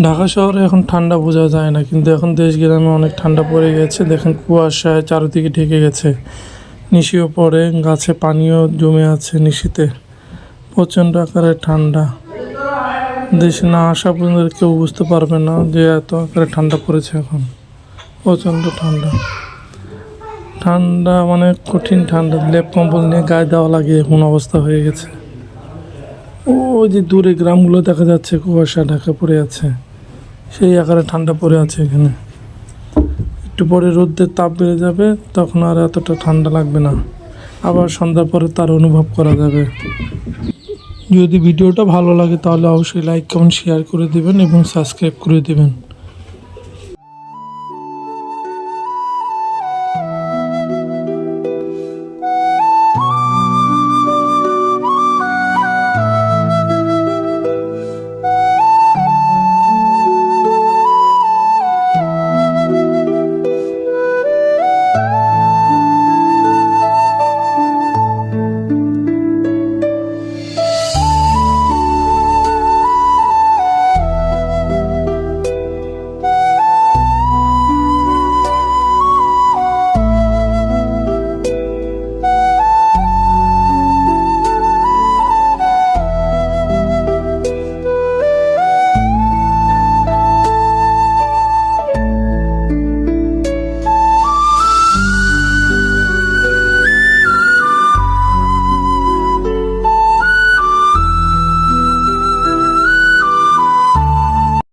ঢাকা শহরে এখন ঠান্ডা বোঝা যায় না, কিন্তু এখন দেশ গ্রামে অনেক ঠান্ডা পড়ে গেছে। দেখেন কুয়াশায় চারিদিকে ঢেকে গেছে, নিশিও পড়ে, গাছে পানিও জমে আছে নিশিতে। প্রচণ্ড আকারে ঠান্ডা। দেশে না আসা পর্যন্ত কেউ বুঝতে পারবে না যে এত আকারে ঠান্ডা পড়েছে এখন। প্রচণ্ড ঠান্ডা, ঠান্ডা মানে কঠিন ঠান্ডা। লেপ কম্বল নিয়ে গায়ে দেওয়া লাগে এমন অবস্থা হয়ে গেছে। ওই যে দূরে গ্রামগুলো দেখা যাচ্ছে, কুয়াশা ঢাকা পড়ে আছে, সেই আকারে ঠান্ডা পড়ে আছে এখানে। একটু পরে রোদের তাপ বেড়ে যাবে, তখন আর এতটা ঠান্ডা লাগবে না। আবার সন্ধ্যার পরে তার অনুভব করা যাবে। যদি ভিডিওটা ভালো লাগে তাহলে অবশ্যই লাইক কমেন্ট শেয়ার করে দিবেন এবং সাবস্ক্রাইব করে দিবেন।